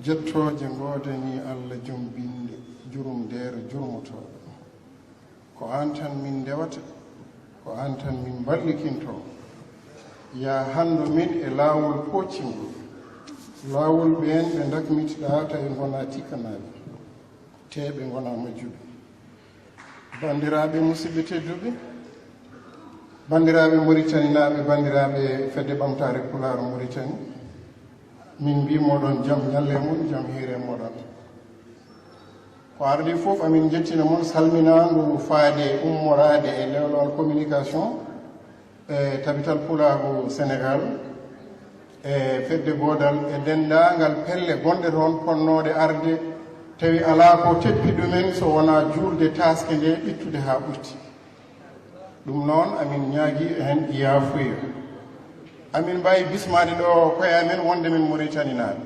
jettoje godani Allah jom binde jurum nder jurmotoɗo ko an tan min ndewata ko an tan min ballikinto ya hando min e laawol poccingol laawol ɓen ɓe dakmitiɗa tawi gona tikkanaɓe te ɓe gona majjuɓe bandiraɓe musidɓe tedduɓe bandiraɓe mauritaninaɓe bandiraɓe fedde ɓamtare pulaar mauritanie min mbimoɗon jaam ñalle mon jaam hiire moɗon ko ardi fof amin jettina moon salminandu faade ummorade e lewlal communication e tabital pulaagu sénégal e fedde godal e dendagal pelle gonɗe toon ponnode arde tawi ala ko teppi ɗumen so wona juurde taske nde ɓittude ha ɓurti ɗum noon amin ñaagui hen yaafuya amin mbawi bismade ɗo koyamen wonde min mauritaninaɓe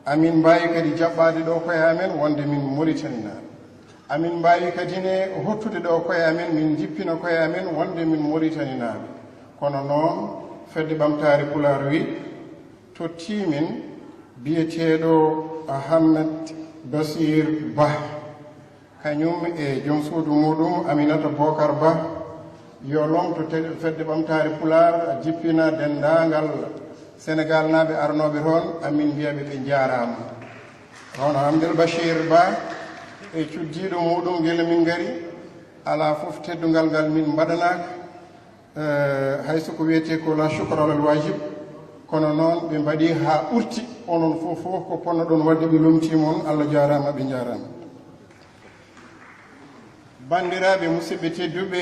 amin mbawi kadi jaɓɓade ɗo koyamen wonde min mauritaninaɓe amin mbawi kadi ne hottude ɗo koyamen min jippina koyamen wonde min mauritaninaɓe kono noon fedde ɓamtare pulaar wi tottimin biyeteɗo Ahmed Basir Ba kañum e joom suudu muɗum Aminata Bocar Ba yo lomto fedde ɓamtare pulaar jippina dendagal sénégal naɓe arnoɓe toon amin mbiyaɓe ɓe jarama on Hamdel Bachir Ba e cuddiɗo muɗum guila min gari ala foof teddugal ngal min mbaɗanaka hayso ko wiyete ko la choukra alal wajib kono noon ɓe mbaɗi ha ɓurti onon fof ko ponnoɗon wadde ɓe lomtimon Allah jarama ɓe jarama bandiraɓe musidɓe tedduɓe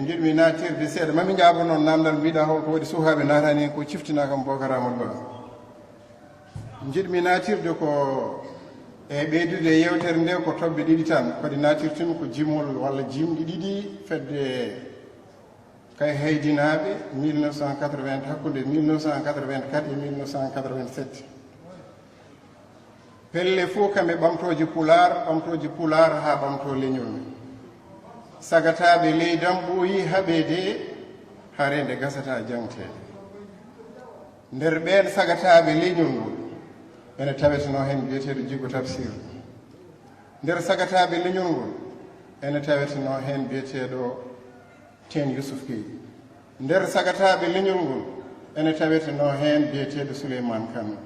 jiɗmi natirde seeɗa mami jaabo noon namdal mbiɗa holko waɗi sukaɓe natani ko ciftinakam Bocar Amadou Ba jiɗmi natirde ko e ɓeydude yewtere nde ko tobɓe ɗiɗi tan kadi natirtimi ko jimmol walla jimɗi ɗiɗi fedde kay haydinaɓe 1980 hakkude 1984 e 1987 pelle fof kamɓe ɓamtoje pulaar ha ɓamto leñol men sagataɓe leydam ɓooyi haɓede harende gasata jangtede nder ɓen sagataɓe leñol ngol ene taweteno hen biyeteɗo jiggo tafsir nder sagataɓe leñol ngol ene taweteno hen biyeteɗo ten Youssouf Gueye nder sagataɓe leñol ngol ene taweteno hen biyeteɗo Souleymane Kane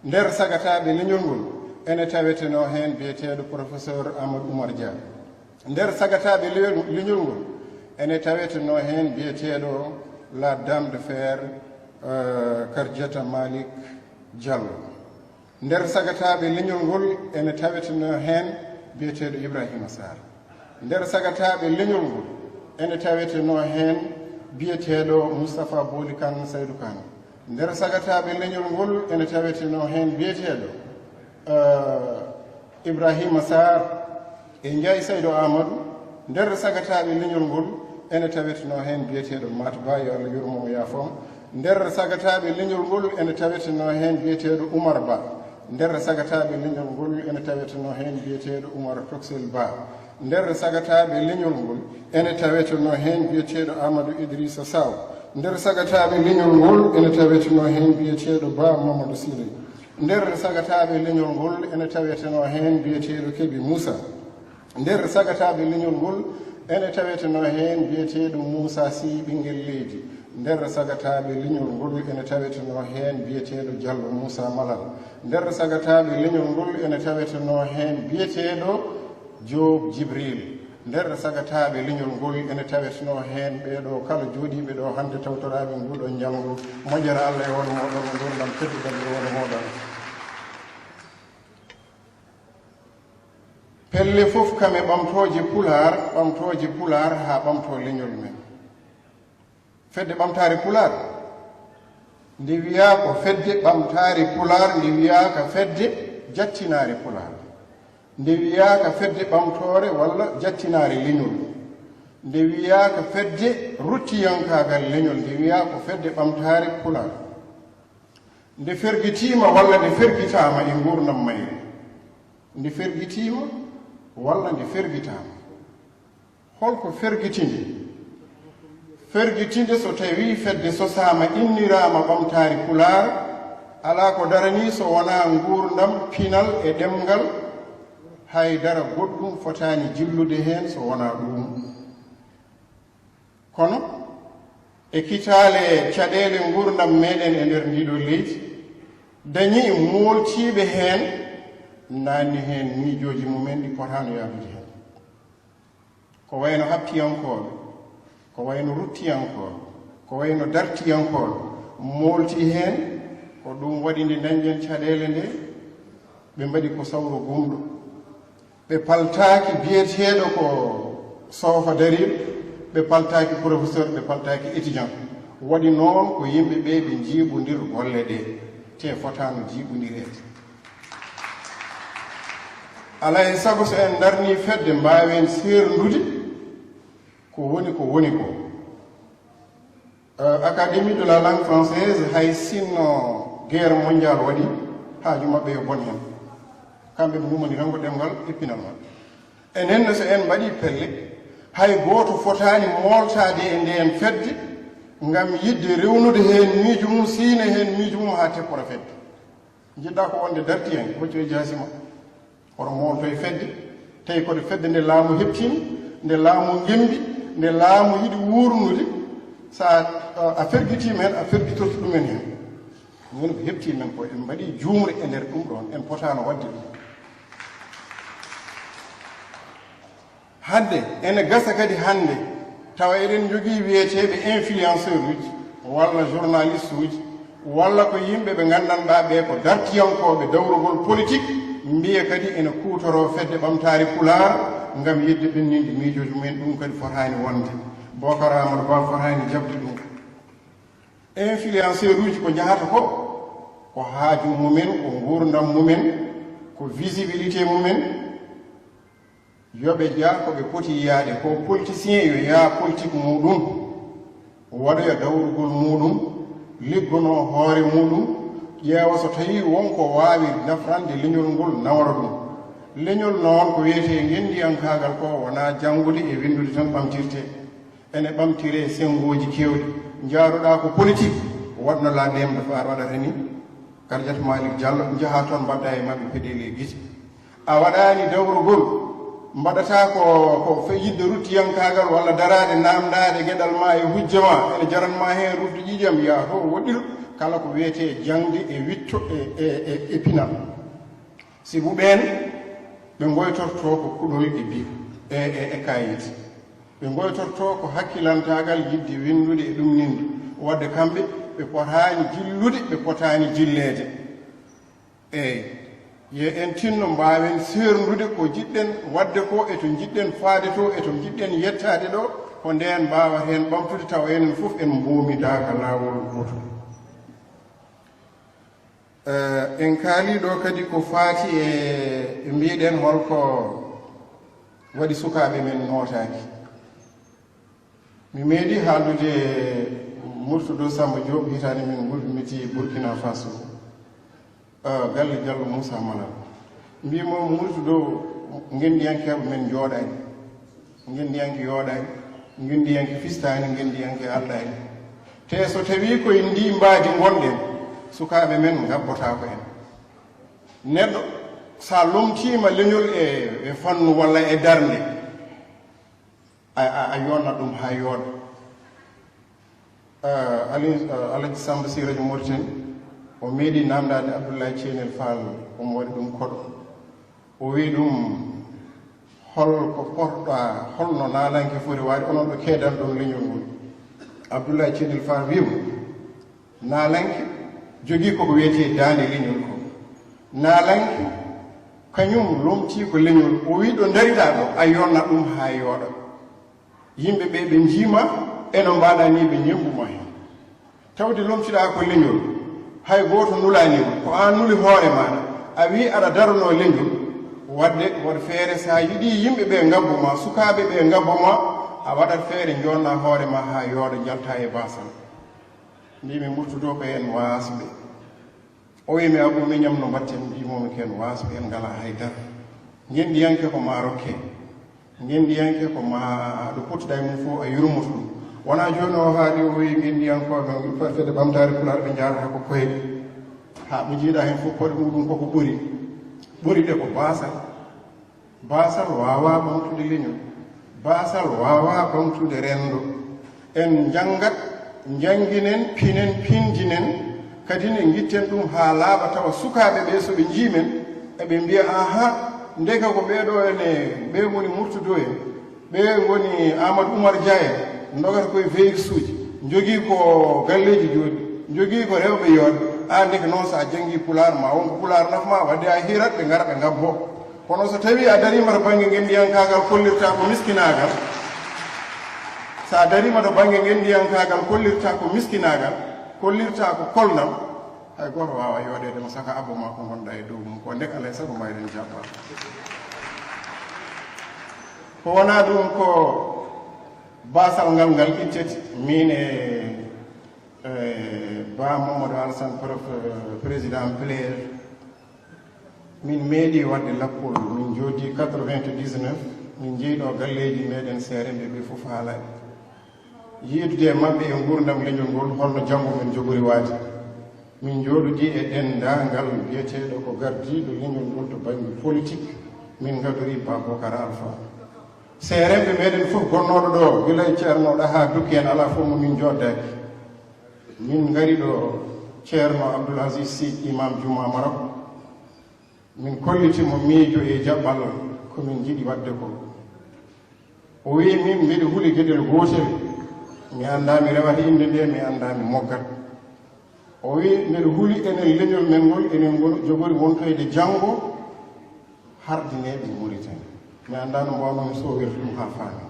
nder sagataɓe leñol ngol ene taweteno hen biyeteɗo professeur Amadou Oumar Dia nder sagataɓe leñol ngol ene taweteno hen biyeteɗo la dame de fer Kardiata Malik Diallo nder sagataɓe leñol ngol ene taweteno hen biyeteɗo Ibrahima Sarr nder sagataɓe leñol ngol ene taweteno hen biyeteɗo Moustapha Boli Kane Saydou Kane nder sagataɓe leñol ngol ene taweteno hen biyeteɗo Ibrahima Sarr e Ndiaye Saydou Amadou nder sagataɓe leñol ngol ene taweteno hen biyeteɗo Mata Ba yo Allah yurmo yaafom nder sagataɓe leñol ngol ene taweteno hen biyeteɗo Oumar Ba nder sagataɓe leñol ngol ene taweteno hen biyeteɗo Oumar Toxel Ba nder sagataɓe leñol ngol ene taweteno hen biyeteɗo Amadou Idrissa Saw nder sagataɓe leñol ngol ene taweteno hen biyeteɗo Ba Mamadou Sile nder sagataɓe leñol ngol ene taweteno hen biyeteɗo Kebi Moussa nder sagataɓe leñol ngol ene taweteno hen biyeteɗo Moussa Sy ɓinguel leydi nder sagataɓe leñol ngol ene taweteno hen biyeteɗo Diallo Moussa Malal nder sagataɓe leñol ngol ene taweteno hen biyeteɗo Diop Djibril nder sagataɓe leñol ngol ene taweteno hen ɓeɗo kala jooɗiɓe ɗo hande tawtoraɓe nguɗo ñalngu moƴƴere Allah e wona moɗon gurdam tedduɗam e wona moɗon pelle fof kame ɓamtoje pulaar ha ɓamto leñol men fedde ɓamtare pulaar nde wiya ko fedde ɓamtare pulaar nde wiya ka fedde jattinare pulaar nde wiyaka fedde ɓamtore walla jattinare leñol nde wiyaka fedde ruttiyankagal leñol nde wiya ko fedde ɓamtare pulaar nde fergitima walla nde fergitama e gurdam mayre nde fergitima walla nde fergitama holko fergitinde so tawi fedde sosama innirama ɓamtare pulaar ala ko darani so wona gurdam pinal e ɗemgal haydara goɗɗum fotani jillude hen so wona ɗum kono e kitale caɗele gurdam meɗen e nder ndiɗo leydi dañi moltiɓe hen nanni hen miijoji mumen ɗi potano yadude hen ko wayno happiyankoɓe ko wayno ruttiyankoɓe ko wayno dartiyankoɓe molti hen ko ɗum waɗi nde dañƴen caɗele nde ɓe mbaɗi ko sawro gumɗo ɓe paltaki biyeteɗo ko sofa dariɗo ɓe paltaki professeur ɓe paltaki étudiant waɗi noon ko yimɓe ɓe ɓe jiiɓodir golle ɗe te fotano jiiɓodirede alay saago so en darni fedde mbawen serdude ko woni ko académie de la langue française hay sinno guerre mondiale waɗi haaju maɓɓe yo bon hen kamɓe ɓe gumani tan ko ɗemgal eppinal maɓɓe enen so en mbaɗi pelle hay goto fotani moltade e nden fedde ngam yidde rewnude hen miijo mum siine hen miijo mum ha teppora fedde jiɗɗa ko wonde darti hen hocco e jasima oto molto e fedde tawi koɗe fedde nde laamu heptima nde laamu gembi nde laamu yiɗi wurnude sa a ferguitima hen a ferguitorto ɗumen hen woni ko hepti men ko en mbaɗi juumre e nder ɗum ɗon en potano wadde ɗum hadde ene gasa kadi hande tawa eɗen jogii wiyeteɓe influenceur uji walla journaliste uji walla ko yimɓe ɓe gandanɗa ɓe ko dartiyankoɓe dawrugol politique mbiya kadi ene kutoro fedde ɓamtare pular ngam yidde ɓenninde miijoji mumen ɗum kadi fotani wonde Bocar Amadou Ba fotani jabde ɗum influenceur uji ko jahata ko haaju mumen ko gurdam mumen ko visibilité mumen yoɓe jaa koɓe poti yiyade ko politicien yo yaa politique muɗum waɗoya dawrugol muɗum liggono hoore muɗum ƴeewa so tawi wonko wawi nafrande leñol ngol nawra ɗum leñol noon ko wiyete gendiyankagal ko wona janngude e windude tan ɓamtirte ene ɓamtire sengoji kewɗi jaaruɗa ko politique waɗno la ndemde faar waɗata ni Kardiata Malick Diallo jaha toon mbaɗɗa e maɓɓe peɗeli gite a waɗani dawrugol mbaɗata ko yidde ruttiyankagal walla darade namdade gueɗal ma e hujja ma ene jaranma hen rufde ƴiƴam ya to woɗɗiɗo kala ko wiyete jangde e witto e pinal sibu ɓen ɓe goytorto ko kuɗol e bi e kayit ɓe goytorto ko hakkilantagal yidde windude e ɗum ninde wadde kamɓe ɓe potani jillude ɓe potani jilleede eyyi ye en tinno mbawen serdude ko jiɗɗen wadde ko eto jiɗɗen faade to eto jiɗɗen yettade ɗo ko nden mbawa hen ɓamtude tawa enen fof en mbomidaka lawol goto en kaali ɗo kadi ko faati e mbiɗen holko waɗi sukaɓe men nootaki mi meeɗi haaldude Murtudo Samba Diop hitande min gulmiti Burkina Faso galle Diallo Moussa Malal mbimo Murtudo gendiyankeɓe men jooɗani gendiyanke yooɗani gendiyanke fistani gendiyanke aldani te so tawi koye ndi mbaadi gonɗen sukaɓe men gabbotako en neɗɗo sa lomtima leñol e fannu walla e darde a yonna ɗum ha yooɗa Alaji Samba Siraji Mauritanie o meeɗi namdade Abdoulaye Thienel Fall omo waɗi ɗum koɗo o wi ɗum holko porɗa holno naalanke foti waade onon ɗo keedan ɗon leñol ngol Abdoulaye Thienel Fall wimo naalanke jogii koko wiyete daande leñol ko naalanke kañum lomti ko leñol o wi ɗo darita ɗo a yonna ɗum ha yooɗa yimɓe ɓe ɓe jiima eno mbaɗa ni ɓe ñembuma hen tawde lomtiɗa ko leñol hay goto nulanima ko an nuli hoore maɗa a wi aɗa darano leñol wadde waɗa feere sa yiɗi yimɓe ɓe gabbuma sukaɓe ɓe gabbuma a waɗat feere jonna hoore ma ha yooɗa jalta e basal mbimi Murtudo ko en wasɓe o wimi abou mi ñamno mbatten mbimomi ken wasɓe en ngala haydara gendiyanke ko ma rokke gendiyanke ko ma ɗo pottuɗa e mum fof a yurmoto ɗum wona joni o haali o wi gendiyankoɓe fede ɓamtare pulaar ɓe jarata ko koyɗe ha ɓe jiiɗa hen fof koɗe muɗum koko ɓuri ɗe ko basal wawa ɓamtude leñol, basal wawa ɓamtude rendo. En jangat janginen pinen pindinen kadi ne gitten ɗum ha laaɓa tawa sukaɓe ɓe so ɓe jiimen eɓe mbiya aha ndeka ko ɓeɗo ene ɓe woni murtudo en, ɓe woni Amadou Oumar Dia en dogata koye véhicule uji jogii ko galleji jooɗi jogii ko rewɓe yooɗe a ndeke noon so a janggi pular ma wonko pular nafma wadde a hirat ɓe ngara ɓe ngabbo. kono so tawi a darima to banggue ngendiyankagal kollirta ko miskinagal, sa darima to banggue ngendiyankagal kollirta ko miskinagal, kollirta ko kolnal, hay goto wawa yooɗedema saka abba ma ko gonɗa e dow mum ko ndek alay saago mbayɗen jabba. ko wona ɗum ko basal ngal ngal ittete min e ba Mamadou Alassane prof président plaire min meeɗi wadde lappol min joodi 99 min jeeyiɗo galleji meɗen seeremɓe ɓe fof haalaɓe yiidude e maɓɓe e gurdam leñol ngol holno janggo men jogori waade. min jooɗodi e dendagal biyeteɗo ko gardiɗo leñol ngol to banggue politique min gadori Babocar Alpha. seeremɓe meɗen fof gonnoɗo ɗo gila e ceernoɗo ha dukki en ala fof mo min joddaki. min ngari ɗo ceerno Abdoul Aziz Sy imam Juma Marok, min kollitimo miijo e jaɓɓal komin jiiɗi wadde ko. o wi min mbiɗa huuli gueɗel gotel, mi andami rewata inde nde, mi andami moggat. o wi mbiɗa huuli enen leñol men ngol enen ngol jogori wontoyde janggo hardineɓe Mauritanie, mi andano mbawnomi sowirta ɗum ha faami.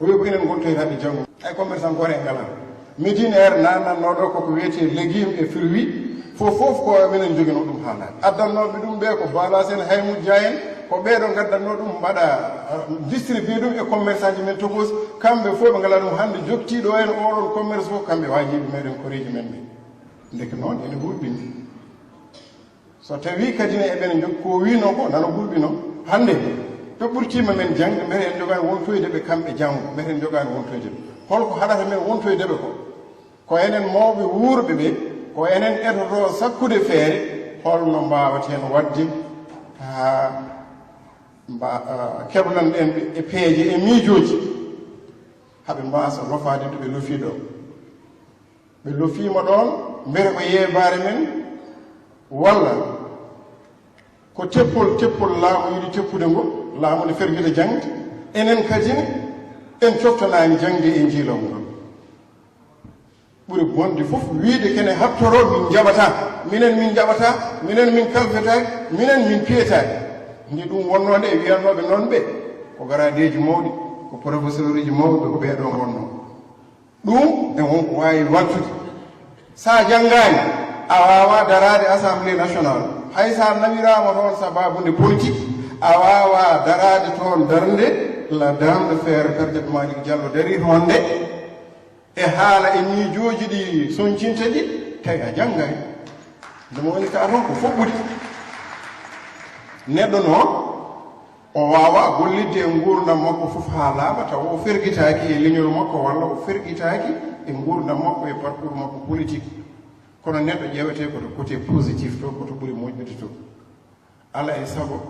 o wi ko enen gontoytaɓe janggo ay commerçant gore e ngala Médine Air nanannoɗo koko wiyete légume et fruits fof ko minen jogino ɗum haalaade. addannoɓe ɗum ɓe ko balas en Haymou Dia en ko ɓeeɗo gaddanno ɗum mbaɗa distribué ɗum e commerçant ji men tokos, kamɓe fof ɓe ngala ɗum hannde joktiɗo en oɗon commerce fof kamɓe wajiɓe meɗen koreji men ɓe. ndeke noon ene hulɓini so tawi kadi ne eɓene jog ko wino ko nana hulɓino hannde ɓe ɓurtima men jangde mbete en jogani wontoyde ɓe kamɓe janggo, mbete en jogani wontoyde ɓe. holko haɗata men wontoyde ɓe ko enen mawɓe wuurɓe ɓe, ko enen etoto sakkude feere holno mbawaten wadde ha keɓlan ɗen e peeje e miijoji haɓe mbasa lofade to ɓe lofi ɗo. ɓe lofima ɗon mbere ko yebare men walla ko teppol laamu yiɗi teppude ngol, laamu ne ferguita jangde, enen kadi en coftanani jangde e jiilom ngol. ɓuri bonde fof wiide kene habtoro min jaɓata, min jaɓata, min kalfetaki, min piyetaki. nde ɗum wonnode e wiyannoɓe noon ɓe ko garadeji mawɗi, ko professeur uji mawɓe ko ɓeeɗo wonno. ɗum e wonko wawi wattude. sa janggani a wawa darade assemblée nationale, hay sa nawirama toon sababude politique a wawa darade toon darde la dame de fer Kardiatou Malick Diallo dari toon nde e haala e miijoji ɗi soñcinte ɗi tawi a janggani. ndemo woni ka toon ko foɓɓude. neɗɗo noon o wawa gollidde e gurdam makko fof ha laaɓa taw o ferguitaki e leñol makko walla o ferguitaki e gurdam makko e parcours makko politique. kono neɗɗo ƴewete koto côté positif to koto ɓuuri moƴƴude to. ala e saago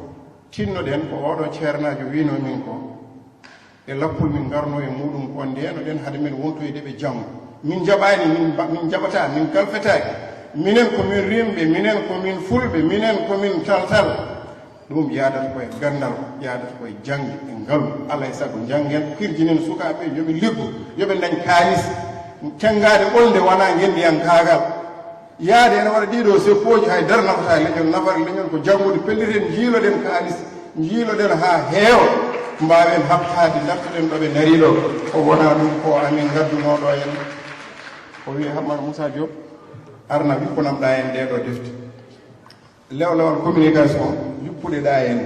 tinnoɗen ko oɗo ceernajo wino min ko e lappol min garno e muɗum ko ndeno ɗen haade men wontoyde ɓe janggo. min jaɓani min jaɓata, min kalfetaki, minen komin rimɓe, minen komin fulɓe, minen komin taltal. ɗum yadata koye gandal, yadata koye jangde e ngalu. alay saago janggen kirjinen sukaɓe yoɓe liggu, yoɓe dañ kaalis. tengade ɓolde wona gendiyankagal, yaade ene waɗa ɗiɗo seppoji hay darnafata leñol. nafare leñol ko janggude pelliten jiiloɗen kaalis, jiiloɗen ha heewa mbawen habtade dartoɗen ɗoɓe dariɗo. o wona ɗum ko amin gaddunoɗo en o wi Hammadou Moussa Diop arna wipponamɗa en ɗeɗo defte lewlewal communication yuppuɗeɗa en.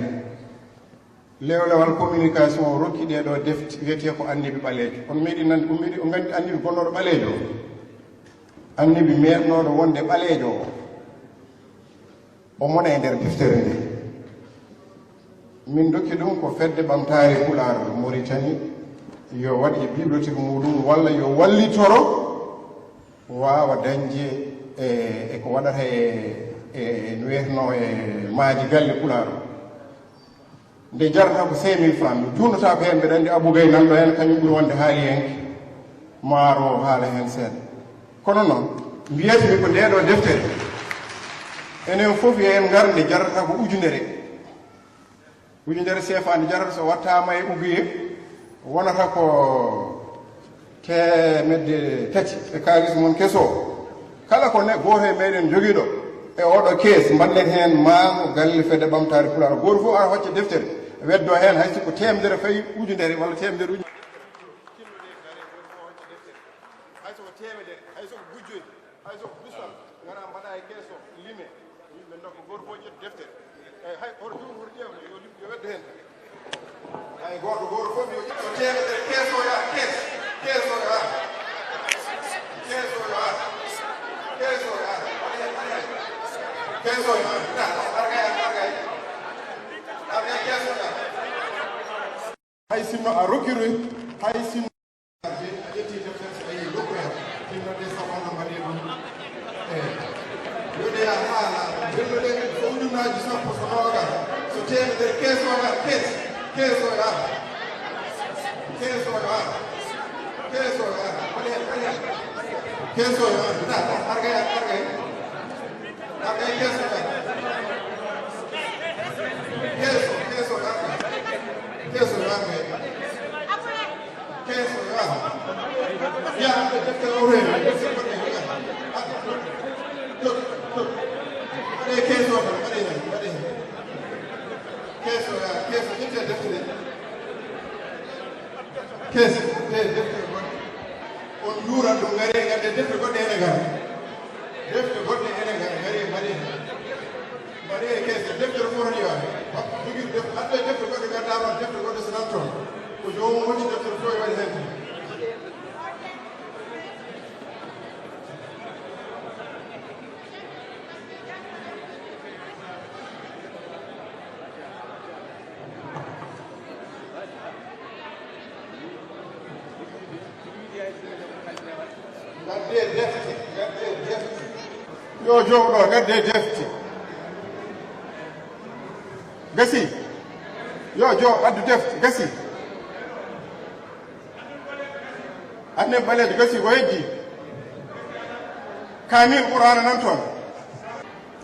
lewlewal communication rokki ɗeɗo defte wiyete ko annibi ɓaleejo. on meeɗi nande o meeɗi o gandi annibi gonnoɗo ɓaleejo o, annibi meɗnoɗo wonde ɓaleejo o mona e nder deftere nde. min dokki ɗum ko fedde ɓamtare Pulaar Mauritanie yo waɗ e bibliothèque muɗum walla yo wallitoro wawa dañde e ko waɗata no wiyeteno e maaji galle Pulaar nde jarata ko 5000 francs mi junnata ko heen mbeɗa anndi Abou Gaye nanɗo heen kañum ɓuri wonde haaliyenke maaro haala heen seeɗa kono noon mbiyatimi ko ndeɗo deftere enen fof yen ngar nde jarata ko ujunere CFA nde jarata so wattama e uguye wonata ko temedde tati e kalis mon keso kala ko ne goto e meɗen jogiiɗo e oɗo kees mballen heen maaro galle fedde ɓamtare Pulaar goto fof ara hocca deftere weddo heen hay siko temedere fayi ujunere walla temedere ujunere hay soko temedere hay soko gujjoy hay soko busal ngara mbaɗa e keeso lime yimɓe dokka goto fof ƴetta deftere eyyi hay oto ɗum woto ƴewde yo weddo heen hay goto fof yo ƴetto temedere keeso ya keeso ya hay sinno a rokkiroy hay sinno a ƴetti deftere so ayi lokku hen tinnode sabana mbaɗe ɗum eyi yode a haala bellude so ujunnaji sappo so nogas so temedere keesoya keesoya keesoya argay on juuran ɗum ngari gadde defte goɗɗe ene gar ngari e keese deftere fof tan yiwaani jogii adde defte goɗɗe gaddama defte goɗɗe so nan toon ko jomum hocci deftere fof e waɗi hen yo jomɗo gadde defte gasi yo addu defte gasi anne ɓalejo gasi ko hejji kamil qur'ana nan toon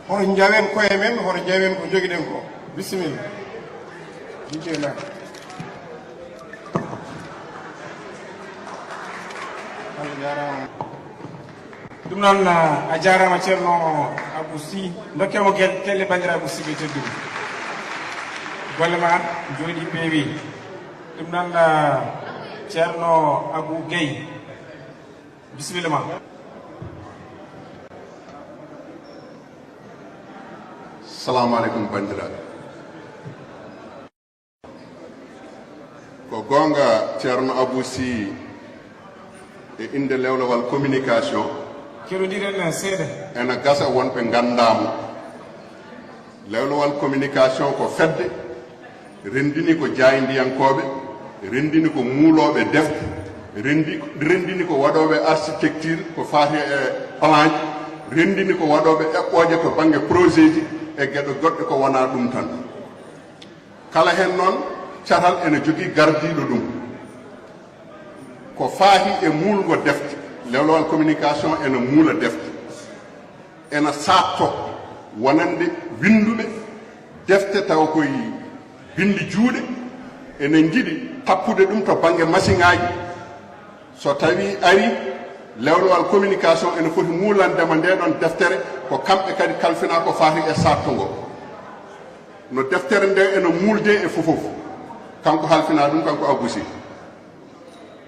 hoto jawen koye men hoto jawen ko joguiɗen ko bisimilla jijena Allah jarama ɗum noon a jarama ceerno Abou Sy dokkemo kelle bandiraɓe Sy ɓe tedduɓe golle ma jooɗi peewi ɗum noon ceerno Abou Gaye bisimilla ma salamu aleykum bandiraɓe ko gonga ceerno Abou Sy e inde lewlowal communication keɗodiren seeɗa ena gasa wonɓe gandamo lewlowal communication ko fedde rendini ko jaydiyankoɓe rendini ko muuloɓe defte rendini ko waɗoɓe architecture ko fati e plan ji rendini ko waɗoɓe eɓɓoje to banggue projet ji e gueɗe goɗɗe ko wona ɗum tan kala hen noon catal ene jogui gardiɗo ɗum ko fati e mulgo defte lewlowal communication ene muula defte ena satto wonande winduɓe defte taw koye bindi juuɗe enen jiiɗi tappude ɗum to banggue machine aji so tawi ari lewlowal communication ene foti muulandema ndeɗon deftere ko kamɓe kadi kalfina ko fati e satto ngo no deftere nde ene muulde e fofof kanko halfina ɗum kanko Abou Sy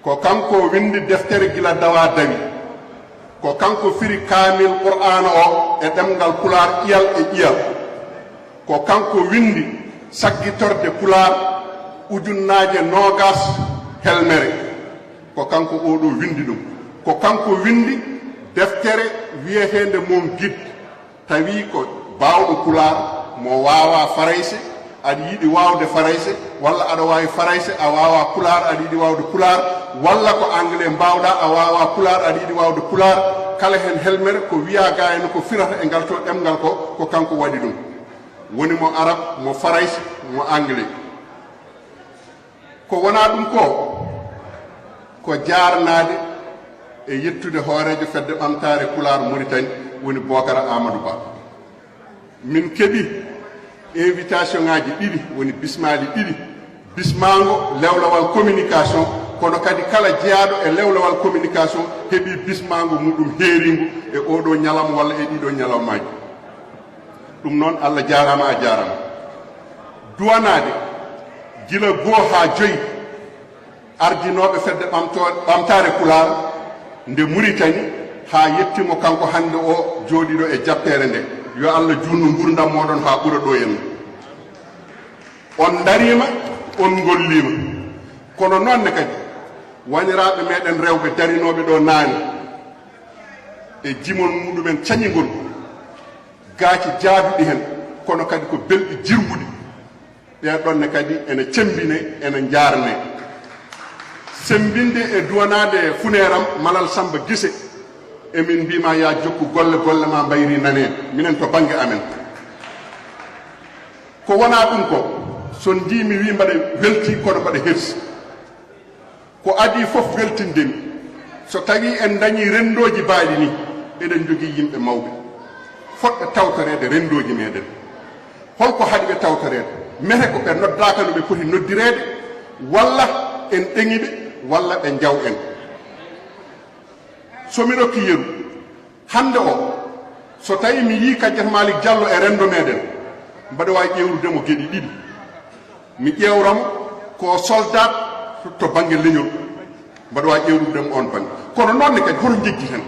ko kanko windi deftere gila dawa dawi ko kanko firi kamil qur'ana o e ɗemgal Pulaar ƴiyal e ƴiyal ko kanko windi saggitorde Pulaar ujunnaje nogas helmere ko kanko oɗo windi ɗum ko kanko windi deftere wiyetende mom guide tawi ko bawɗo Pulaar mo wawa farayse aɗa yiɗi wawde farayse walla aɗa wawi farayse a wawa pular aɗa yiɗi wawde pular walla ko anglais mbawɗa a wawa pular aɗa yiɗi wawde pular kala hen helmere ko wiya gayno ko firata e ngal to ɗemgal ko kanko waɗi ɗum woni mo arab mo farayse mo anglais ko wona ɗum ko jarnade e yettude hoorejo fedde ɓamtare pular Mauritanie woni Bocara Amadou Ba min keeɓi invitation ngaji ɗiɗi woni bismali ɗiɗi bismango lewlawal communication kono kadi kala jeyaɗo e lewlawal communication heeɓi bismango muɗum heeringo e oɗo ñalawma walla e ɗiɗo ñalawmaji ɗum noon Allah jarama a jarama duwanade gila 1 ha 5 ardinoɓe fedde ɓamtare pular nde Mauritanie ha yettimo kanko hande o jooɗiɗo e jappere nde yo Allah junnu gurdam moɗon ha ɓuura ɗo henna on darima on gollima kono noonne kadi waniraɓe meɗen rewɓe darinoɓe ɗo naani e jimol muɗumen cañigol gaaci jaaduɗi hen kono kadi ko belɗi jirguɗi ɓeɗonne kadi ene cembine ene jarne sembinde e duwanade funeram Malal Samba Guissé emin mbima ya jokku golle ma mbayri nane minen to banggue amen ko wona ɗum ko so ndimi wi mbaɗa welti kono mbaɗa hersi ko adi fof weltindemi so tawi en dañi rendoji baaɗi ni eɗen jogui yimɓe mawɓe fotɓe tawtorede rendoji meɗen holko haɗiɓe tawtorede mete ko ɓe noddaka no ɓe poti noddirede walla en ɗeŋiɓe walla ɓe jaw en somi rokki yeru hande o so tawi mi yi Kadiata Malick Diallo e rendo meɗen mbaɗa wawi ƴewrudemo gueɗi ɗiɗi mi ƴewramo ko soldat to banggue leñol mbaɗa wawi ƴewrudemo on banggue kono noonne kadi hoto jeggi hen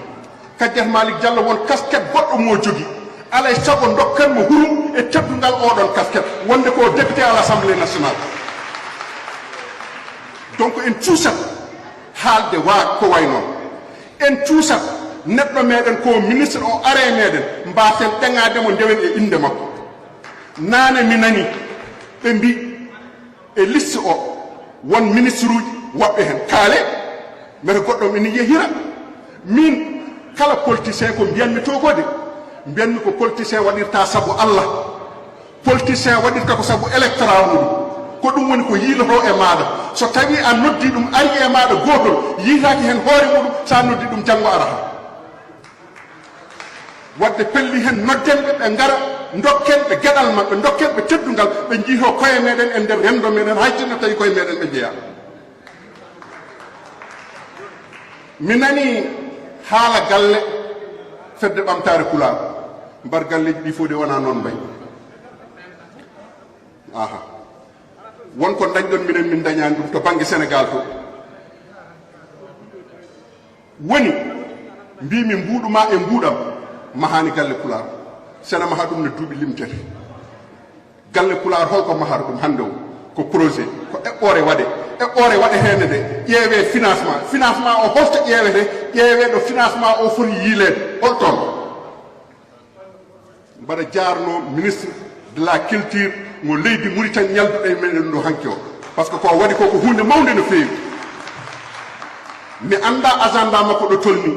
Kadiata Malick Diallo won casquette goɗɗo mo jogui alay saago dokkanmo hurum e teddungal oɗon casquette wonde ko député à l'Assemblée nationale donc en cuusat haalde ko way noon en cuusat neɗɗo meɗen ko ministre o are meɗen mbasen ɗeŋademo ndewen e inde makko nane mi nani ɓe mbi e liste o won ministre uji woɓɓe hen kaale mbeɗa goɗɗo ene yehira min kala politicien ko mbiyanmi to ko de mbiyanmi ko politicien waɗirta saabu Allah politicien waɗirta ko saabu électorat muɗum ko ɗum woni ko yiiloto e maɗa so tawi a noddi ɗum ari e maɗa gotol yiitaki hen hoore muɗum sa noddi ɗum janggo arata wadde pelli hen noddenɓe ɓe gara dokken ɓe gueɗal mabɓe dokken ɓe teddungal ɓe jiito koye meɗen e nder rendo meɗen hay sinno tawi koye meɗen ɓe jeeya mi nani haala galle fedde ɓamtare Pulaar mbar galleji ɗi fof de wona noon mbay aha wonko dañɗon minen min dañani ɗum to banggue Sénégal to woni mbimi mbuɗuma e mbuɗam mahani galle Pulaar sene maha ɗum ne duuɓi limtete galle Pulaar holko mahata ɗum hande o ko projet ko eɓɓore waɗe hende de ƴeewe financement o holto ƴeewete ƴeewe ɗo financement o foti yiilede holton mbaɗa jarno ministre de la culture mo leydi Mauritanie ñalduɗo e meɗen ɗo hanki o par ce que ko waɗi ko hunde mawde no feewi mi anda agenda makko ɗo tolni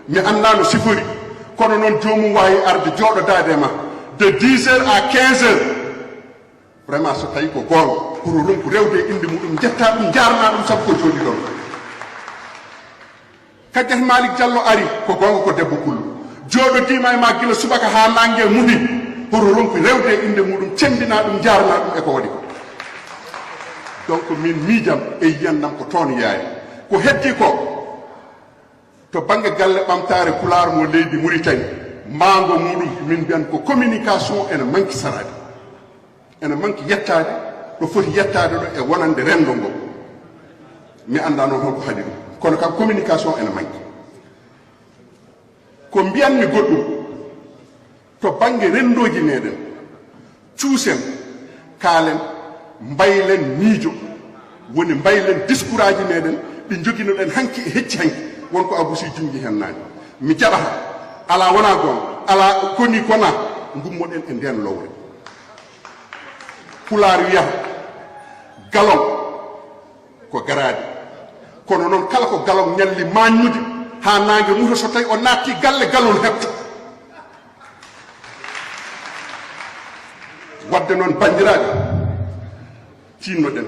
mi anda no sifori kono noon jomum wawi arde jooɗodade ma de 10 heures à 15 heures vraiment so tawi ko gonga pour ronko rewde inde muɗum jetta ɗum jarna ɗum saabu ko jooɗi ɗon Kadiata Malick Diallo ari ko gonga ko debbo pullo jooɗodima e ma guila subaka ha nangue muɗi pour ronko rewde inde muɗum cembina ɗum jarna ɗum eko waɗi ko donc min miijam e yiyandam ko toon yaari ko heddi ko to banggue galle ɓamtare Pulaar mo leydi Mauritanie mango muɗum min mbiyan ko communication ene manki sarade ene manki yettade ɗo foti yettade ɗo e wonande rendo ngo mi anda noon holko haɗi ɗum kono kam communication ene manki ko mbiyanmi goɗɗum to banggue rendoji meɗen cuusen kaalen mbaylen miijo woni mbaylen discours aji meɗen ɗi joguinoɗen hanki e hecci hanki wonko abusi jungi hen nani mi jaɓata ala wona gon ala koni kona gummoɗen e nden lowre pulaar wiyata galon ko garaade kono noon kala ko galon ñalli maññude ha nangue muto so tawi o naatti galle galol hebta wadde noon bandiraɓe tinnoɗen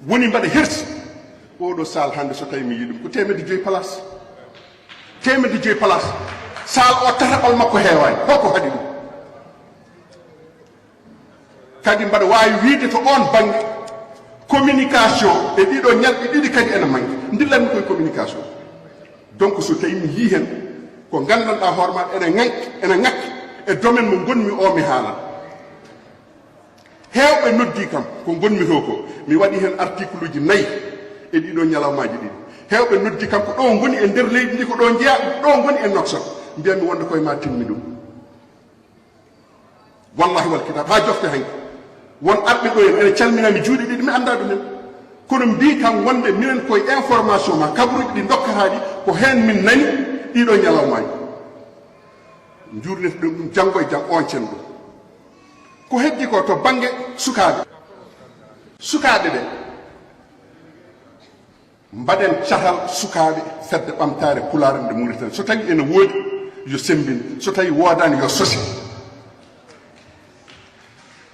woni mbaɗa herti oɗo sal hande so tawi mi yi ɗum ko 5 place 5 place sal o tataɓal makko heewani holko haɗi ɗum kadi mbaɗa wawi wiide to on banggue communication e ɗiɗo ñalɗi ɗiɗi kadi ene manque dillanmi koye communication donc so tawi mi yi hen ko gandanɗa hoore ma ene ŋakki e domaine mo gonmi o mi haalan heewɓe noddi kam ko gonmi to ko mi waɗi hen article uji 4 e ɗiɗo ñalawmaji ɗiɗi heewɓe noddi kam ko ɗo goni e nder leydi ndi ko ɗo jeeya ɗo goni e nokson mbiyami wonde koye ma timmi ɗum wallahi wal kitab ha jofte hanki won arɓe ɗo en ene calminami juuɗe ɗiɗi mi anda ɗumen kono mbi kam wonde minen koye information ma kabaruji ɗi dokkataɗi ko hen min nani ɗiɗo ñalawmaji jurnete ɗum janggo e jang on cen ɗum ko heddi ko to banggue sukaɓe ɓe mbaɗen cahal sukaɓe fedde ɓamtare pulare nde Mauritanie so tawi ene woodi yo sembin so tawi wodani yo sosi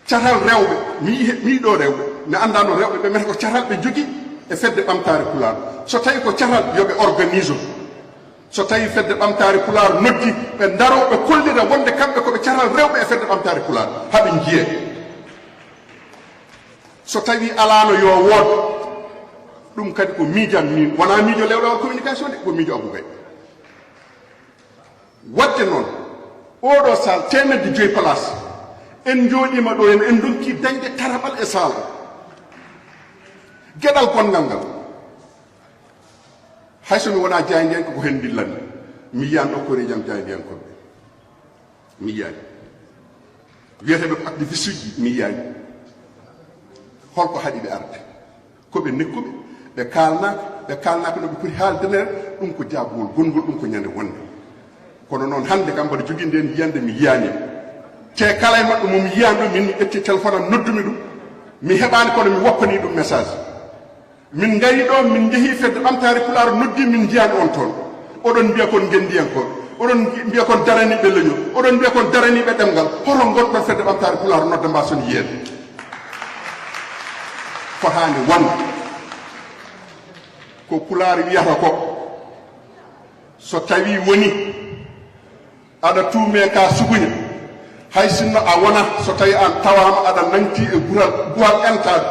cahal rewɓe mi ɗo rewɓe mi andano rewɓe ɓe meta ko cahal ɓe jogui e fedde ɓamtare pulare so tawi ko cahal yoɓe organise so tawi fedde ɓamtare pulare noddi ɓe daro ɓe kollira wonde kamɓe koɓe cahal rewɓe e fedde ɓamtare pulare haɓe jiiye so tawi alano yo wood ɗum kadi ko miijam min wona miijo lewɗawal communication de ko miijo Aboubay wadde noon oɗo sal 5 place en jooɗima ɗo en donki dañde taraɓal e sal gueɗal gongal ngal hayso mi wona jaydiyanko ko hen dillanmi mi yiyani ɗo kore jaam jaydiyankoɓe mi yiyani wiyeteɓe ko activiste uji mi yiyani holko haɗi ɓe arde koɓe nekkuɓe ɓe kalnaka no ɓe poti haaldenere ɗum ko jaabugol gongol ɗum ko ñande wonde kono noon hande kam mbaɗa jogui nden yiyande mi yiyani te kala e maɓɓe momi yiyani ɗum min mi ƴetti téléphone am noddumi ɗum mi heɓani kono mi woppani ɗum message min gari ɗo min jeehi fedde ɓamtare pulaar noddi min jiyani on toon oɗon mbiya kon gendiyankoɓe oɗon mbiya kon daraniɓe leñol oɗon mbiya kon daraniɓe ɗemgal hoto gonɗon fedde ɓamtare pulaar nodda mba son yiyeede fotani wonde ko pulaar wiyata ko so tawi woni aɗa tuume ka suguña hay sinno a wona so tawi an tawama aɗa nanti e gural entade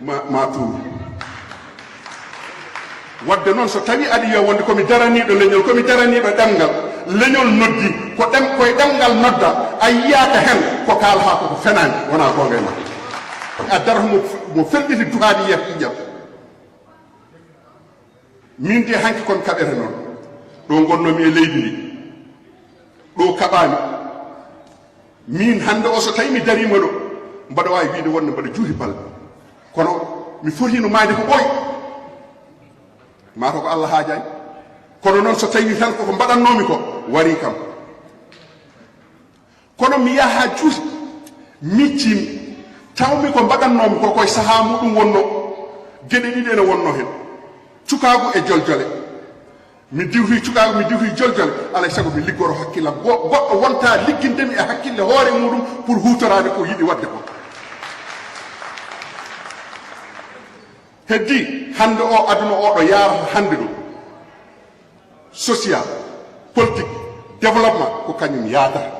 ma tuumi wadde noon so tawi aɗa yiya wonde komi daraniɗo leñol komi daraniɗo ɗemgal leñol noddi koye ɗemgal nodda a yiyaka hen ko kalha koko fenani wona gonga e makko a darata mo felɗiti duhaadi yiyata ƴiƴam min de hanki komi kaɓete noon ɗo gonnomi e leydi ndi ɗo kaɓami min hande o so tawi mi darima ɗo mbaɗa wawi wiide wonde mbaɗa juuti balɗe kono mi fotino maade ko ɓooy mata ko Allah haajani kono noon so tawi tan koko mbaɗannomi ko wari kam kono mi yaha juuti miccimi tawmi ko mbaɗannomi ko koye saaha muɗum wonno gueɗe ɗiɗi ene wonno hen cukagu e joljole mi diwti cukagu mi diwti joljole alay saago mi liggoro hakkillam goɗɗo wonta liggindemi e hakkille hoore muɗum pour hutorade ko yiɗi wadde ko heddi hande o aduna oɗo yarata hande ɗo social politique développement ko kañum yaadata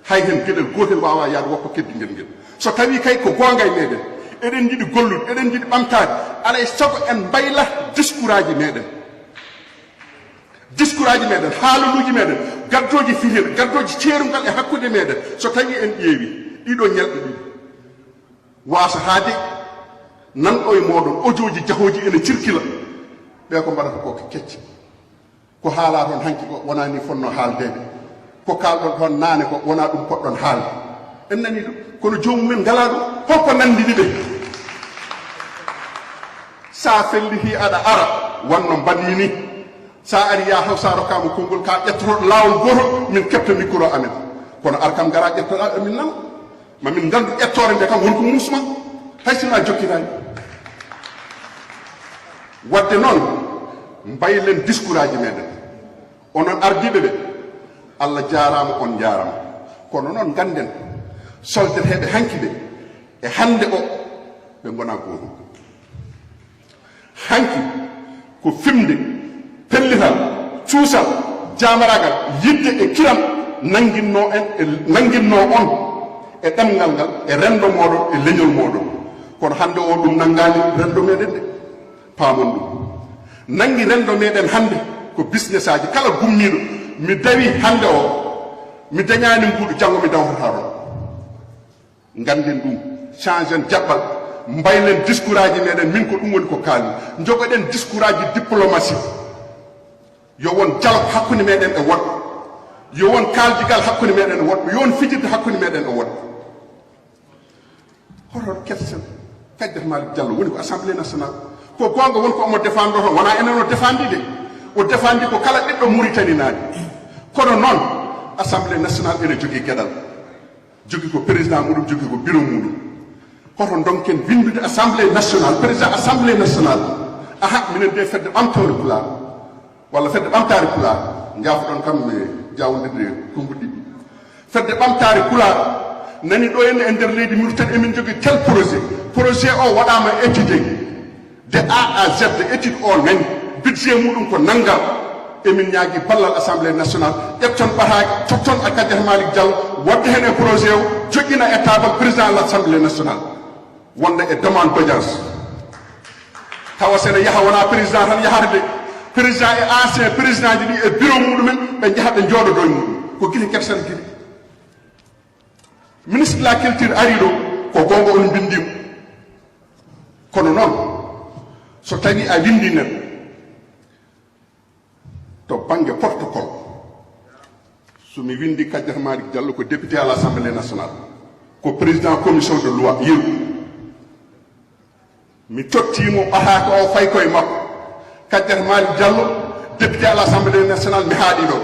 hay hen gueɗel gotel wawa yaade woppa keddiguel ngel so tawi kay ko gonga e meɗen eɗen jiiɗi gollude eɗen jiiɗi ɓamtade alay saago en mbayla discours aji meɗen haalaluji meɗen gaddoji firiɗe gaddoji ceerugal e hakkude meɗen so tawi en ƴeewi ɗiɗo ñalɗe ɗiɗi wasatade nanɗo e moɗon audio ji jahoji ene cirkila ɓe ko mbaɗata ko kecce ko haala toon hanki ko wona ni fonno haaldeɓe ko kalɗon toon naane ko wona ɗum poɗɗon haalde en nani ɗum kono jomumen ngala ɗum holko nandini ɓe sa felliti aɗa ara wonno mbanmi ni sa ari ya haw sa rokkama konngol ka ƴettotoɗo lawol gotol min kebta micro amen kono ar kam gara ƴettoɗa amin nam mamin gandu ettore nde kam wonko musma haysima jokkitani wadde noon mbaylen discours aji meɗen onon ardiɓe ɓe Allah jarama on jarama kono noon ganden soldateɓe hanki ɓe e hande o ɓe gona goto hanki ko fimde pellital cuusal jamaragal yidde e kiram nanguinno on e ɗemgal ngal e rendo moɗon e leñol moɗon kono hande o ɗum nangani rendo meɗen de paamon ɗum nangi rendo meɗen hande ko business aji kala gummiɗo mi dawi hande o mi dañani mbuɗo janggo mi dawtata ɗon ganden ɗum changen jaɓɓal mbaylen discours aji meɗen min ko ɗum woni ko kaali jogoɗen discours aji diplomatie yo won dialogue hakkude meɗen e woɗɓe yo won kaldigal hakkude meɗen e woɗɓe yo won fijirde hakkude meɗen e woɗɓe hoto ketsen Kaddef Malick Diallo woni ko assemblée nationale ko gonga won ko omo défendre toon wona enen o défendi de o défendi ko kala ɓiɗɗo Mauritanie naaji kono noon assemblée nationale ene jogui gueɗal jogui ko président muɗum jogui ko bureau muɗum hoto donken windude assemblée nationale président assemblée nationale aha minen de fedde ɓamtore pulaar walla fedde ɓamtare pulaar jaafoɗon kam e jawdirde konko ɗiɗi fedde ɓamtare pulaar nani ɗo henne e nder leydi Mauritanie emin jogui tel projet o waɗama étude de A à Z étude o nani budget muɗum ko nanngam emin ñaagui ballal assemblée nationale ƴefton ɓataake totton a Kaddef Malick Diallo wadde hen e projet o joƴƴina e table président de l' assemblée nationale wonda e demande d' audience tawa sene yaha wona président tan yahata de président e ancien président ji ɗi e bureau muɗumen ɓe jaha ɓe jooɗodo e muɗum ko guila kersen guila ministre de la culture ari ɗo ko gonga on bindima kono noon so tawi a windi neɗɗo to banggue protocole somi windi Kaddef Malick Diallo ko député à l'Assemblée nationale ko président commission de loi yeru mi tottimo ɓataka o fay koye makko Kaddef Malick Diallo député à l'Assemblée nationale mi haaɗi ɗo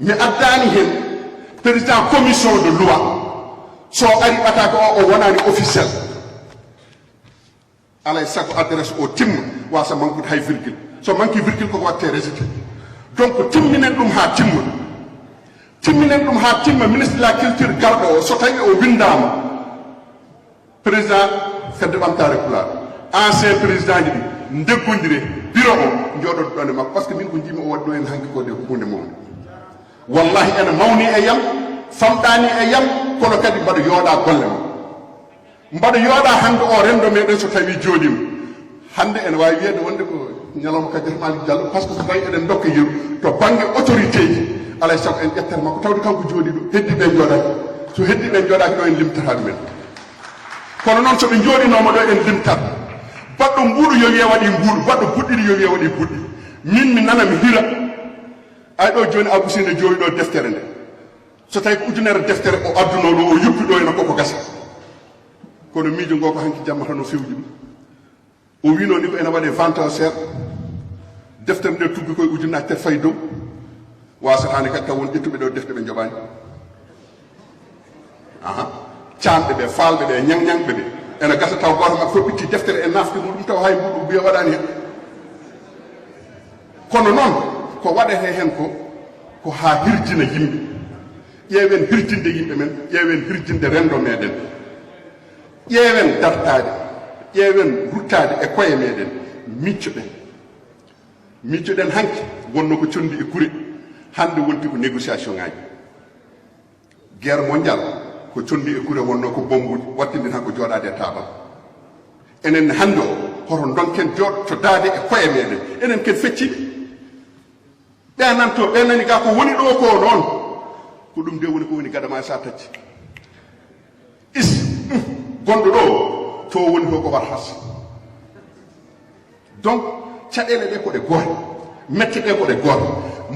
mi addani hen président commission de loi so ari ɓataka o wonani officiel alay sago adresse o timma wasa manqude hay virgule so manqui virgule koko watte rejeté donc timminen ɗum ha timma ministre de la culture garɗo o so tawi o windama président fedde ɓamtare pulaar ancien président ji ɗi deggodire bureau o jooɗoɗo ɗon e makko par ce que min ko jimi o waɗi ɗo en hanki ko de ko hunde mawde wallahi ene mawni e yam famɗani e yam kono kadi mbaɗa yooɗa golle ma mbaɗa yooɗa hande o rendo meɗen so tawi jooɗima hande ene wawi wiyede wonde ko ñalawma Kaddef Malick Diallo par ce que so tawi eɗen dokka yeru to banggue autorité ji alay saago en ƴettere makko tawde kanko jooɗi ɗo heddiɓe jooɗaki so heddiɓe jooɗaki ɗo en limtatade men kono noon soɓe jooɗinoma ɗo en limtat baɗɗo mbuuɗo yo wiye waɗi mbuuɗo baɗɗo buɗɗiɗi yo wiye waɗi buɗɗi min mi nana mi hira ay ɗo joni abusinde jooɗi ɗo deftere nde so tawi ko ujunere deftere o adduno ɗo o yuppi ɗo ena koko gasa kono miijo ngo ko hanki jamma tan o fewji ɗum o wino ni ko ene waɗe vente o seeɗa deftere nde tuggi koye ujunnaje tati fayi dow wasatani kadi taw won ƴettuɓe ɗo defte ɓe joɓani aha camɓe ɓe falɓe ɓe ñangñangɓe ɓe ene gasa taw goto makko fof ɓitti deftere e nafti muɗum taw hay mbuɗo wiya waɗani hen kono noon ko waɗete hen ko ha hirjina yimɓe ƴeewen hirjinde yimɓe men ƴeewen hirjinde rendo meɗen ƴeewen dartade ƴeewen ruttade e koye meɗen miccoɗen hanki wonno ko condi e gure hande wonti ko négociation ngaji guerre mondial ko condi e gure wonno ko bombuji wattinde tan ko jooɗade e taabal enen hande o hoto donken joɗtodade e koye meɗen enen ken fecciɓe ɓe nanto ɓe nani ga ko woni ɗo ko noon ko ɗum de woni ko woni gadama sa tacci gonɗo ɗo to woni to ko wat has donc caɗele ɗe koɗe goote mette ɗe koɗe goote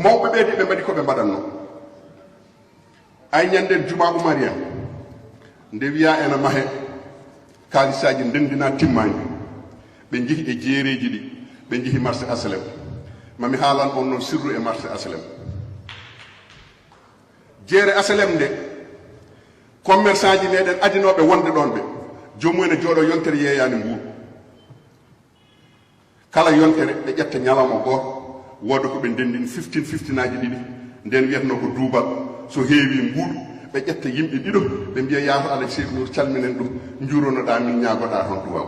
mawɓe ɓe de ɓe mbaɗi koɓe mbaɗanno ay ñanden juma oumarien nde wiya ena mahe kalisaji ndendina timmani ɓe jeehi e jeereji ɗi ɓe jeehi marché aslem mami haalan on noon sirru e marché aslem jeere aslem nde commerçant ji meɗen adinoɓe wonde ɗon ɓe jomum ene jooɗo yontere yeeyani nguur kala yontere ɓe ƴetta ñalawma gooto wooda ko ɓe ndendini 15 aji ɗiɗi nden wiyatno ko duubal so heewi nguuɗu ɓe ƴetta yimɓe ɗiɗo ɓe mbiya yaato alay seydi nour calminen ɗum juuronoɗa min ñaagoɗa toon duwaw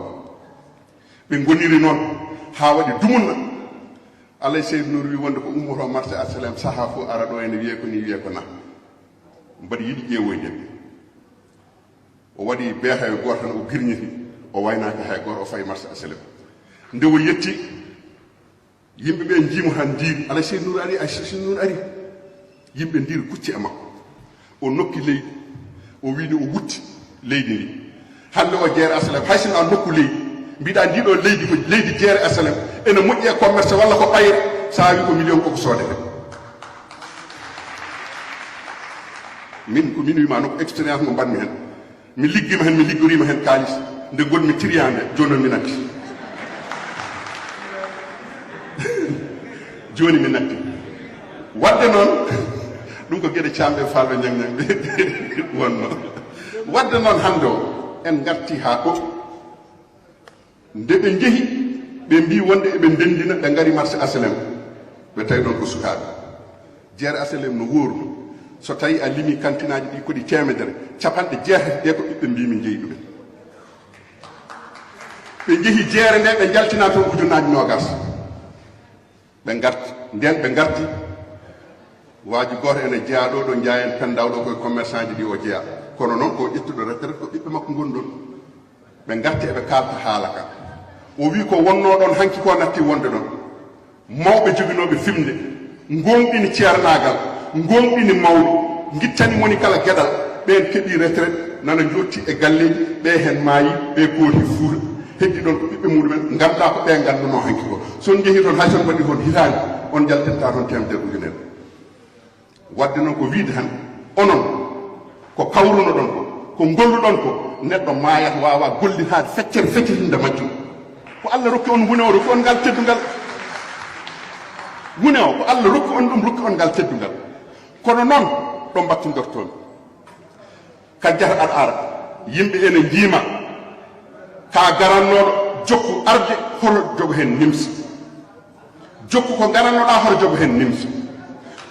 ɓe goniri noon ha waɗi dumunna alay seydi nour wi wonde ko ummoto marché asalem saaha fof ara ɗo ene wiye ko ni wiye ko na mbaɗa yiɗi ƴeewoyde o waɗi beehayo goto tan o girñiti o waynaki hay goto o fayi marché asalem nde o yetti yimɓe ɓe jiimo han ndiiri alay seydi nour ari seydi nour ari yimɓe ndiiri kucci e makko o nokki leydi o wiini o wutti leydi ndi hande o jeere asalem hay sino a nokku leydi mbiɗa ndiɗo leydi ko leydi jeere asalem ene moƴƴi e commerce walla ko ɓayre sa wi ko million koko soodete min ko min wima noko expérience mo mbanmi hen mi liggima hen mi liggorima hen kalis nde gonmi triyande joni mi natti joni mi natti wadde noon ɗum ko gueɗe camɓe falɓe ñangñangɓe wonno wadde noon hande o en garti ha ɗo nde ɓe jeehi ɓe mbi wonde eɓe ndendina ɓe gari marché aslem ɓe tawi ɗon ko sukaɓe jeere aslem no wooru so tawi a limi kantinaji ɗi koɗi temedere capanɗe jeetati ɗe ko ɓiɓɓe mbimi jeeyi ɗumen ɓe jeehi jeere nde ɓe jaltina toon ujunnaji nogas ɓe garti nden ɓe garti waaji goto ene jeeya ɗo ɗo jaayen pendawɗo koye commerçant ji ɗi o jeeya kono noon ko ƴettuɗo retraite ko ɓiɓɓe makko goni ɗon ɓe garti eɓe kalta haala ka o wi ko wonno ɗon hanki ko natti wonde ɗon mawɓe joginoɓe fimde gonɗini ceernagal gonɗini mawɗi gittani moni kala gueɗal ɓen keeɓi retraite nana jotti e galleji ɓe hen maayi ɓe kooti fuuta heddi ɗon ko ɓiɓɓe muɗumen ganduɗa ko ɓe ganduno hanki ko son jeehi toon hay son mbaɗi toon hitani on jaltinta toon temedere ujunere wadde noon ko wiide tan onon ko kawruno ɗon ko golluɗon ko neɗɗo maayata wawa gollitade feccere feccitinde majjum ko Allah rokki on wune o rokki on ngal teddugal wune o ko Allah rokki on ɗum rokki on ngal teddugal kono noon ɗo mbattindortomi kajjata aɗa ara yimɓe ene jiima ka garannoɗo jokku arde hoto jogo hen nimsa jokku ko garannoɗa hoto jogo hen nimsa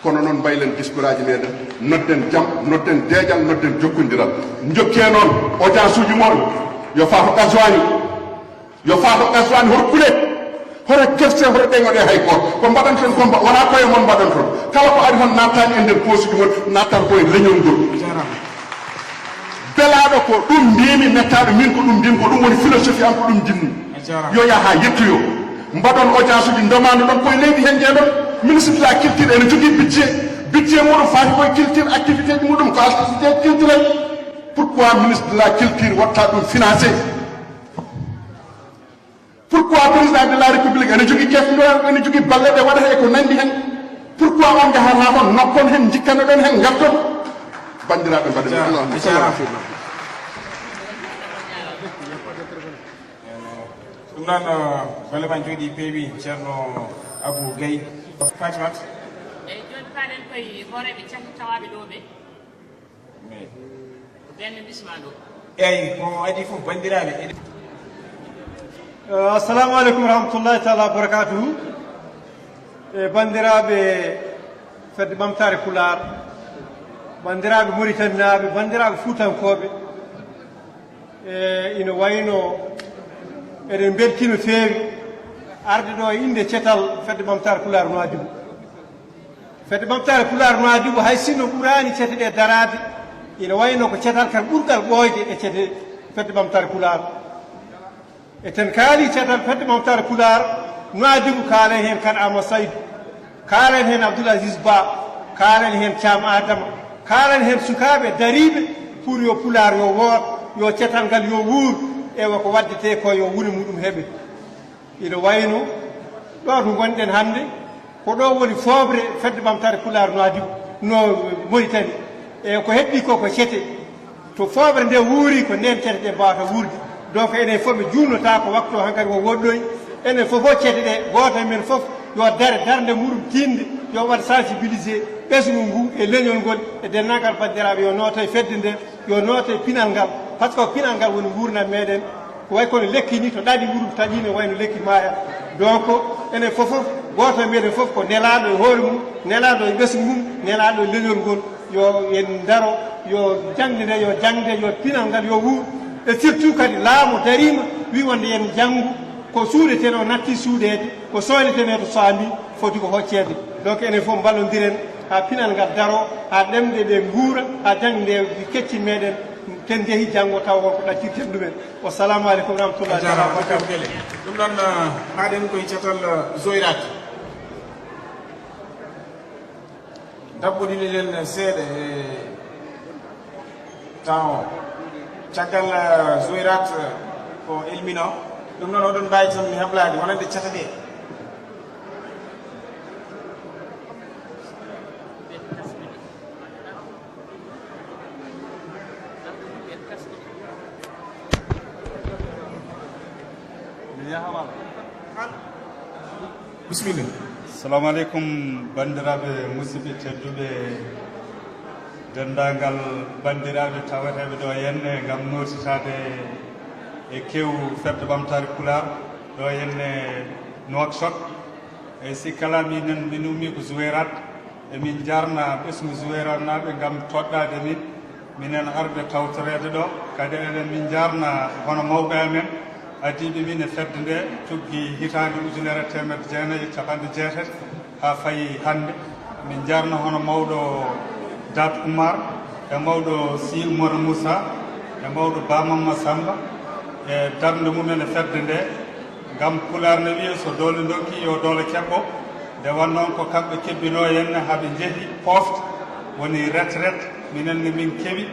kono noon mbaylen discours aji meɗen nodden jaam nodden deejal nodden jokkodiral jokke noon audience uji moɗon yo faato gaswani yo faato gaswani hoto kule hoto kerse hoto ɗeŋoɗe hay goto ko mbaɗan ten ko wona koye mon mbaɗan toon kala ko ari toon nattani e nder posuji mon nattata koye leñol ngol belaɗo ko ɗum mbimi mettaɗo min ko ɗum mbimi ko ɗum woni philosophie am ko ɗum jinmi yo yaha yettoyo mbaɗon audience uji demande ɗon koye leydi hen jeeɗon ministre de la culture ene jogui budget muɗum faati koye culture activité ji muɗum ko activité culturelle pourquoi ministre de la culture watta ɗum financé pourquoi président de la république ene jogui caisse ɗo ene jogui balle ɗe waɗata e ko nandi hen pourquoi on jahata on nokkon hen jikkano ɗon hen garton bandiraɓe mbaɗe ɗum noon golle ma jooɗi peewi ceerno Abou Gaye Fatimat eyyi joni kaɗen koye hooreɓe cakki tawaɓe ɗo ɓe ko ɓenne bisma ɗo eyyi ko adi fof bandiraɓe assalamu aleykum rahmatullahi taala wa barakatuhu e bandiraɓe fedde ɓamtare Pular bandiraɓe Mauritanie bandiraɓe Fuutankoɓe e ina wayno eɗen belti no feewi arde ɗo inde cetal fedde ɓamtare Pular Nouadhibou fedde ɓamtare Pular Nouadhibou hay sinno ɓurani cete ɗe darade ina wayno ko cetal kan ɓurgal ɓooyde e cete fedde ɓamtare Pular eten kaali cetal fedde ɓamtare Pular Nouadhibou kaalen hen kan Ama Saydou kaalen hen Abdoul Aziz Ba kaalen hen Thiam Adama kaalen hen sukaɓe dariɓe pour yo Pular yo woot yo cetal ngal yo wuur ewa ko waddete ko yo woni muɗum heeɓe ina wayno ɗo to gonɗen hannde ko ɗo woni foobre fedde ɓamtare Pular Nouadhibou no Mauritanie e ko heɓɓi ko cete to foobre nde wuuri ko nden cete ɗe mbawata wuurde donc enen fof ɓe junnota ko waktu hankkadi ko woɗɗoy enen fof cete ɗe goto men fof yo dare darde muɗum tinde yo waɗ sensibilisé ɓesgu ngu e leñol ngol e dennagal bandiraɓe yo nooto e fedde nde yo noote pinal ngal par ce que pinal ngal woni gurdam meɗen ko way kono lekki ni to ɗaɗi wuro taƴino wayno lekki maaya donc enen fof goto meɗen fof ko nelaɗo e hoore mum nelaɗo e ɓesgu mum nelaɗo e leñol ngol yo en daro yo jangde nde yo jangde yo pinal ngal yo wuur e surtout kadi laamu darima wi wonde yen janggu ko suudeten o natti suudede ko sohleten to saami foti ko hoccede donc enen fof ballodiren ha pinal ngal daro ha ɗemɗe ɗe guura ha jangde nde kecci meɗen ken jeehi janggo taw ko ɗaccirten ɗumen wassalamu aleykum rahmatullahi taala wabarakatuh ɗum ɗon haɗen koye cetal zoyrat dabɓoɗiniɗen seeɗa e temps caggal zoyrat ko elmino ɗum noon oɗon mbawi tan heblade wonande cataɗe bisimilla. Assalamu aleykum bandiraɓe musidɓe tedduɓe dendagal bandiraɓe tawateɓe ɗo henne gam notitade e kew fedde ɓamtare Pular ɗo henne Nouakchott e si kala minen min ummi ko Zouérat emin jarna ɓesgu Zouérat naɓe gam toɗɗade min minen arde tawtorede ɗo kadi eɗen min jarna hono mawɓe amen adiɓe min e fedde nde tuggi hitande 1990 ha fayi hande min jarno hono mawɗo Dat Oumar e mawɗo Si Oumar Moussa e mawɗo Bamamma Samba e darde mumen e fedde nde gam Pular ne wiya so doole dokki yo doole keɓɓo nde wannoon ko kamɓe kebbino henne haaɓe jeehi pofte woni retraite minen ne min keeɓi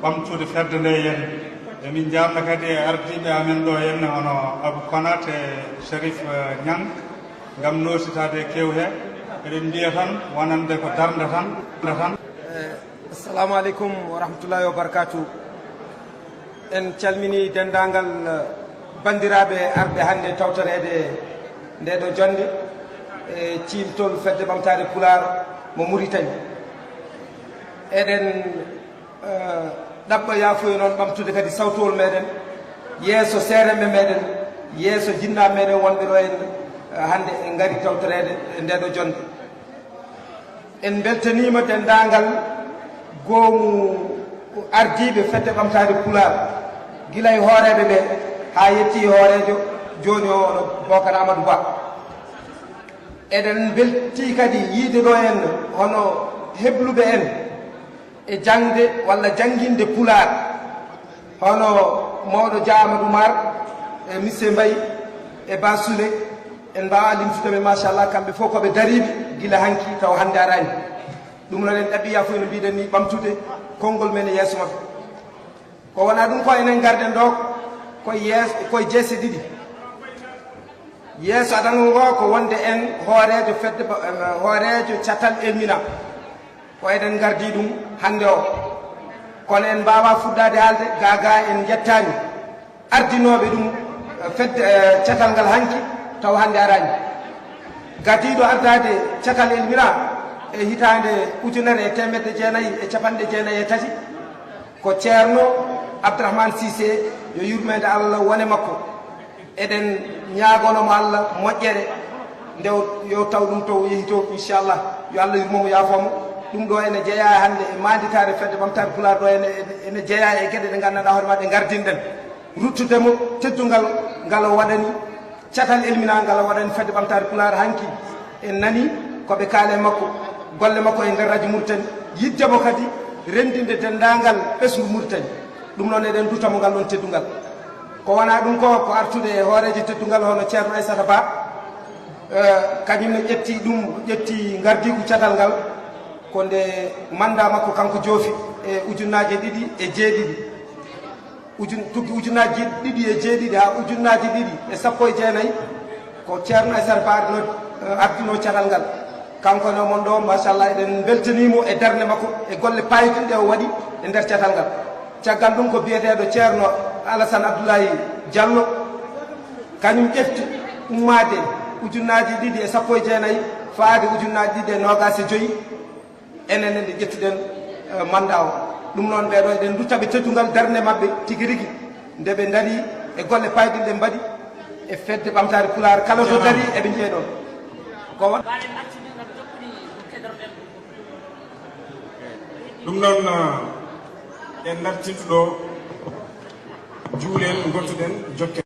ɓamtude fedde nde henne emin jarno kadi e ardiɓe amen ɗo henne hono Abou Konate e Chérif Niang gam notitade e kew he eɗen mbiya tan wonande ko darde tan assalamu aleykum wa rahmatullahi wa barakatuh en calmini dendagal bandiraɓe arɓe hannde tawtorede ndeɗo jonde e ciltol fedde ɓamtare Pular mo Mauritanie eɗen ɗaɓɓa yafuye noon ɓamtude kadi sawtowol meɗen yeeso seeremɓe meɗen yeeso jinnaɓe meɗen wonɓe ɗo en hannde en gari tawtorede e ndeɗo jonde en beltanima dendagal goomu ardiɓe fedde ɓamtare Pular gila e hooreɓe ɓe ha yetti hoorejo joni o no Bocar Amadou Ba eɗen belti kadi yiide ɗo en hono hebluɓe en e jangde walla jangguinde Pular hono mawɗo Dia Amadou Mar e Misse Mbaye e Bassoule en mbawa limtudeɓe machallah kamɓe fof koɓe dariɓe gila hanki taw hande arani ɗum noon en ɗaɓɓiya fof no mbiɗen ni ɓamtude konngol men e yeeso mabɓe ko wona ɗum ko enen garden ɗo koye jeese ɗiɗi yeeso aɗan ngo ko wonde en hoorejo fedde hoorejo catal elmina ko eɗen gardi ɗum hande o kono en mbawa fuɗɗade haalde gaga en jettani ardinoɓe ɗum fedde catal ngal hanki taw hande arani gardiɗo ardade catal elmina e hitande 1993 ko ceerno Abdourahmane Cissé yo yurmede Allah wone makko eɗen ñagonomo Allah moƴƴere nde yo taw ɗum to yeehi to inchallah yo Allah yurmomo yaafomo ɗum ɗo ene jeeya hande e manditare fedde ɓamtare Pular ɗo ene jeeya e gueɗe ɗe gandanɗa hoore maɗe gardinɗen ruttudemo teddungal ngal o waɗani catal elmina ngal o waɗani fedde ɓamtare Pular hanki en nani koɓe kaale makko golle makko e nder radio Mauritanie yiddemo kadi rendinde dendagal ɓesgu Mauritanie ɗum noon eɗen dutamo ngal ɗon teddungal ko wona ɗum ko artude e hooreji teddungal hono ceerno Aissata Ba kañumne ƴetti gardigu catal ngal ko nde manda makko kanko joofi e ujunnaje ɗiɗi e jeeɗiɗi tuggi ujunnaji ɗiɗi e jeeɗiɗi ha ujunnaji ɗiɗi e sappo e jeenayyi ko ceerno Aissata Ba ardino catal ngal kanko no mon ɗo machallah eɗen beltanimo e darde makko e golle payituɗe o waɗi e nder catal ngal caggal ɗum ko biyeteɗo ceerno Alassane Abdoulaye Diallo kañum ƴefti ummade ujunnaji ɗiɗi e sappo e jeenayyi faade ujunnaji ɗiɗi e nogas e joyyi enen nde ƴettuɗen manda o ɗum noon ɓeeɗo eɗen duttaɓe teddungal darde maɓɓe tigi rigui nde ɓe daari e golle payɗiɗe mbaɗi e fedde ɓamtare pulaar kala to daari eɓe jeeɗon ko wa ɗum noon en dartintuɗo juulel gottuɗen jokke